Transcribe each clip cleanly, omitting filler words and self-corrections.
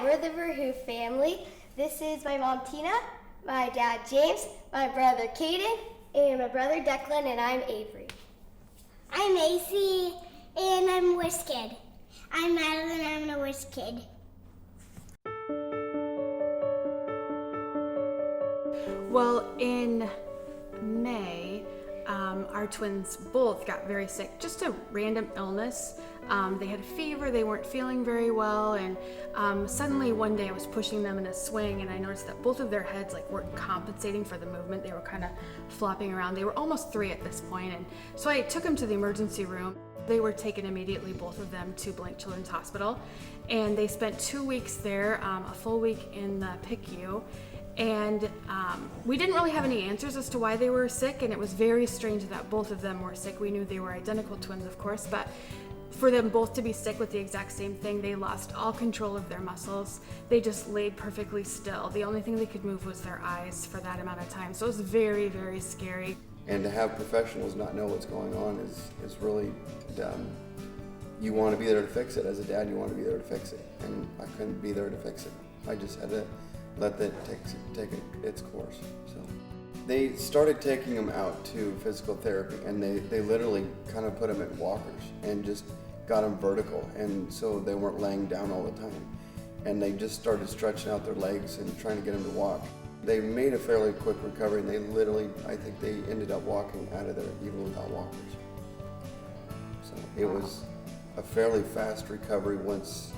Hi, we're the Verhoof family. This is my mom, Tina, my dad, James, my brother, Caden, and my brother, Declan, and I'm Avery. I'm Macy, and I'm a Wish Kid. I'm Madelyn, I'm a Wish Kid. Well, in May, our twins both got very sick, just a random illness. They had a fever, they weren't feeling very well, and suddenly one day I was pushing them in a swing and I noticed that both of their heads weren't compensating for the movement. They were kind of flopping around. They were almost 3 at this point, and so I took them to the emergency room. They were taken immediately, both of them, to Blank Children's Hospital, and they spent 2 weeks there, a full week in the PICU. And we didn't really have any answers as to why they were sick, and it was very strange that both of them were sick. We knew they were identical twins, of course, but for them both to be sick with the exact same thing, they lost all control of their muscles. They just laid perfectly still. The only thing they could move was their eyes for that amount of time. So it was very, very scary. And to have professionals not know what's going on is really dumb. You want to be there to fix it. As a dad, you want to be there to fix it. And I couldn't be there to fix it. I just had to let that take its course. So they started taking them out to physical therapy, and they literally kind of put them in walkers and just got them vertical, and so they weren't laying down all the time. And they just started stretching out their legs and trying to get them to walk. They made a fairly quick recovery, and they literally, I think they ended up walking out of there even without walkers. So it was a fairly fast recovery once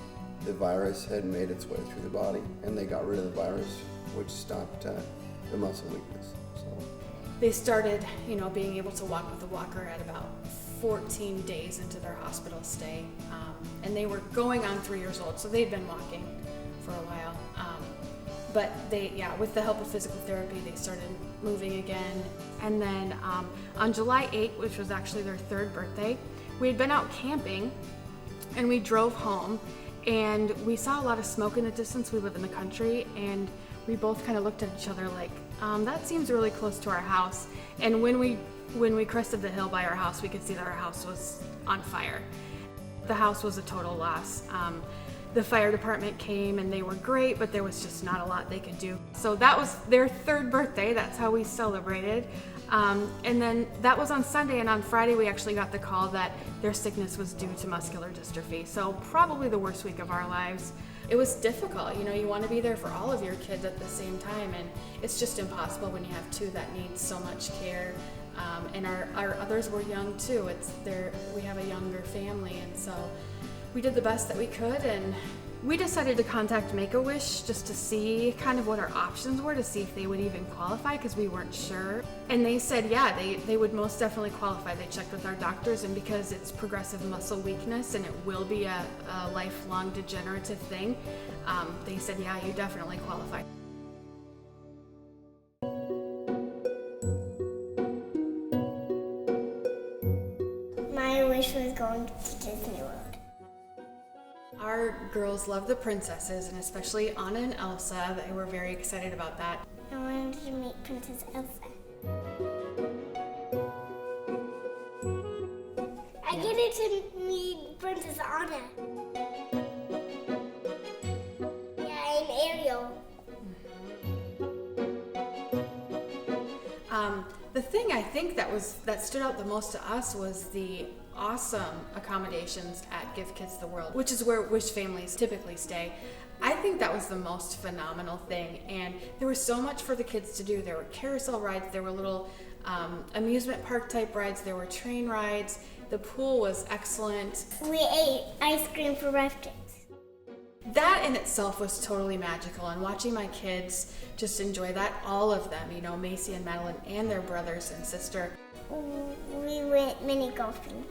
the virus had made its way through the body, and they got rid of the virus, which stopped the muscle weakness. So they started, being able to walk with a walker at about 14 days into their hospital stay, and they were going on 3 years old, so they'd been walking for a while. But with the help of physical therapy, they started moving again. And then on July 8th, which was actually their 3rd birthday, we had been out camping, and we drove home, and we saw a lot of smoke in the distance. We live in the country, and we both kind of looked at each other like, that seems really close to our house. And when we crested the hill by our house, we could see that our house was on fire. The house was a total loss. The fire department came, and they were great, but there was just not a lot they could do. So that was their 3rd birthday. That's how we celebrated. And then that was on Sunday, and on Friday we actually got the call that their sickness was due to muscular dystrophy. So probably the worst week of our lives. It was difficult. You want to be there for all of your kids at the same time, and it's just impossible when you have 2 that need so much care. And our others were young too. We have a younger family, and so we did the best that we could, and we decided to contact Make-A-Wish just to see kind of what our options were, to see if they would even qualify, because we weren't sure. And they said, yeah, they would most definitely qualify. They checked with our doctors, and because it's progressive muscle weakness and it will be a lifelong degenerative thing, they said, yeah, you definitely qualify. My wish was going to Disney World. Our girls love the princesses, and especially Anna and Elsa. They were very excited about that. I wanted to meet Princess Elsa. I get to meet Princess Anna. Yeah, and Ariel. The thing I think that stood out the most to us was the awesome accommodations at Give Kids the World, which is where Wish families typically stay. I think that was the most phenomenal thing, and there was so much for the kids to do. There were carousel rides, there were little amusement park type rides, there were train rides. The pool was excellent. We ate ice cream for breakfast. That in itself was totally magical, and watching my kids just enjoy that, all of them, Macy and Madelyn and their brothers and sister. We went mini golfing.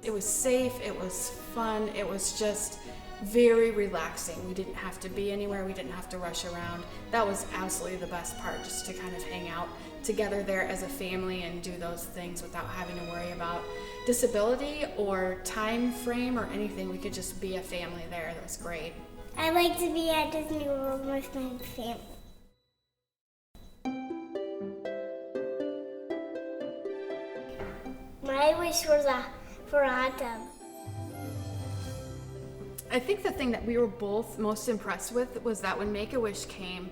It was safe, it was fun, it was just very relaxing. We didn't have to be anywhere, we didn't have to rush around. That was absolutely the best part, just to kind of hang out together there as a family and do those things without having to worry about disability or time frame or anything. We could just be a family there. That was great. I like to be at Disney World with my family. My wish was for a hot tub. I think the thing that we were both most impressed with was that when Make-A-Wish came,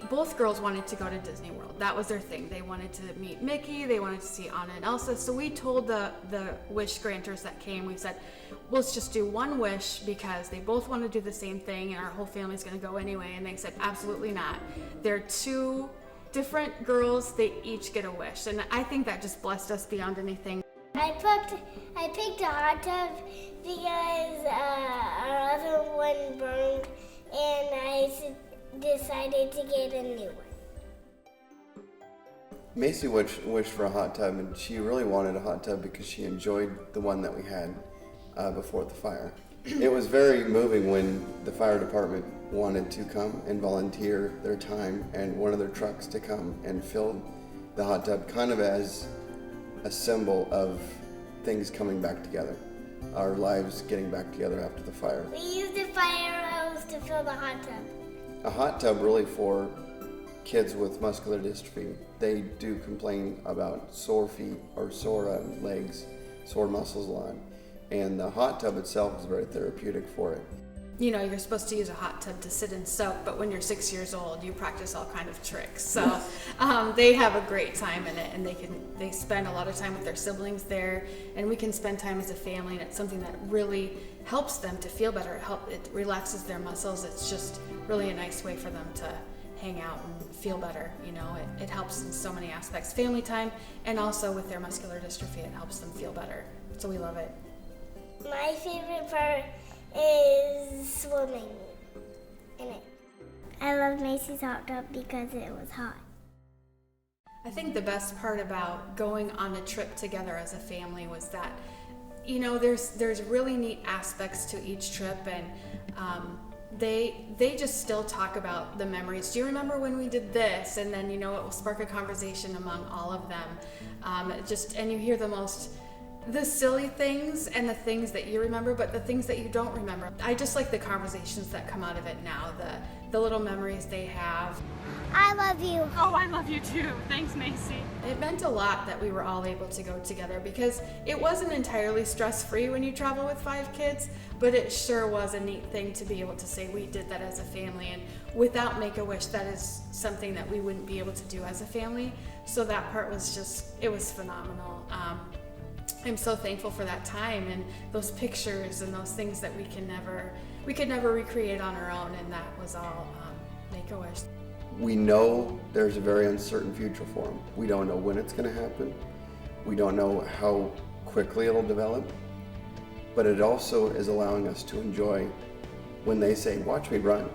both girls wanted to go to Disney World. That was their thing. They wanted to meet Mickey, they wanted to see Anna and Elsa. So we told the wish granters that came, we said, well, let's just do one wish because they both want to do the same thing and our whole family's going to go anyway. And they said, absolutely not. They're two different girls, they each get a wish. And I think that just blessed us beyond anything. I picked a hot tub because our other one burned, and I decided to get a new one. Macy wished for a hot tub, and she really wanted a hot tub because she enjoyed the one that we had before the fire. It was very moving when the fire department wanted to come and volunteer their time and one of their trucks to come and fill the hot tub, kind of as a symbol of things coming back together, our lives getting back together after the fire. We used a fire hose to fill the hot tub. A hot tub really for kids with muscular dystrophy. They do complain about sore feet or sore legs, sore muscles a lot. And the hot tub itself is very therapeutic for it. You know, you're supposed to use a hot tub to sit and soak, but when you're 6 years old, you practice all kind of tricks. So they have a great time in it, and they spend a lot of time with their siblings there, and we can spend time as a family, and it's something that really helps them to feel better. It relaxes their muscles. It's just really a nice way for them to hang out and feel better. You know, it helps in so many aspects. Family time, and also with their muscular dystrophy, it helps them feel better. So we love it. My favorite part is swimming in it. I love Macy's hot tub because it was hot. I think the best part about going on a trip together as a family was that, you know, there's really neat aspects to each trip, and they just still talk about the memories. Do you remember when we did this? And then, you know, it will spark a conversation among all of them. And you hear the silly things and the things that you remember, but the things that you don't remember. I just like the conversations that come out of it now, the little memories they have. I love you. Oh, I love you too. Thanks, Macy. It meant a lot that we were all able to go together because it wasn't entirely stress-free when you travel with 5 kids, but it sure was a neat thing to be able to say we did that as a family. And without Make-A-Wish, that is something that we wouldn't be able to do as a family. So that part was it was phenomenal. I'm so thankful for that time and those pictures and those things that we could never recreate on our own, and that was all Make-A-Wish. We know there's a very uncertain future for them. We don't know when it's going to happen. We don't know how quickly it'll develop, but it also is allowing us to enjoy when they say, watch me run.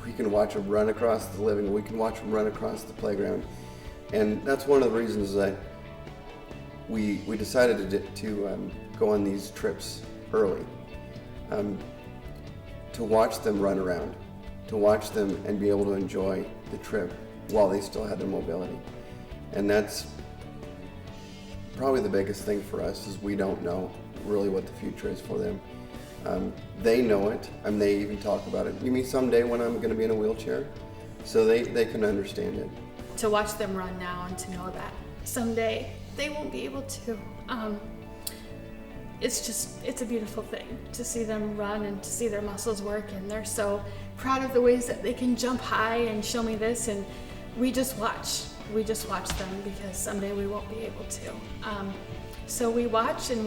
We can watch them run across the living room. We can watch them run across the playground. And that's one of the reasons that we decided to go on these trips early, to watch them run around, to watch them and be able to enjoy the trip while they still had their mobility. And that's probably the biggest thing for us, is we don't know really what the future is for them. They know it, and they even talk about it. You mean someday when I'm going to be in a wheelchair? So they can understand it. To watch them run now and to know that someday they won't be able to. It's a beautiful thing to see them run and to see their muscles work, and they're so proud of the ways that they can jump high and show me this, and we just watch them because someday we won't be able to. So we watch, and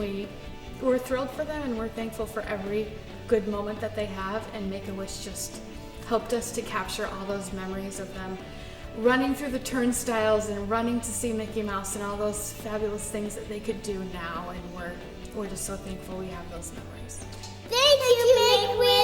we're thrilled for them, and we're thankful for every good moment that they have, and Make-A-Wish just helped us to capture all those memories of them running through the turnstiles and running to see Mickey Mouse and all those fabulous things that they could do now, and we're just so thankful we have those memories. Thank you, Make-A-Wish.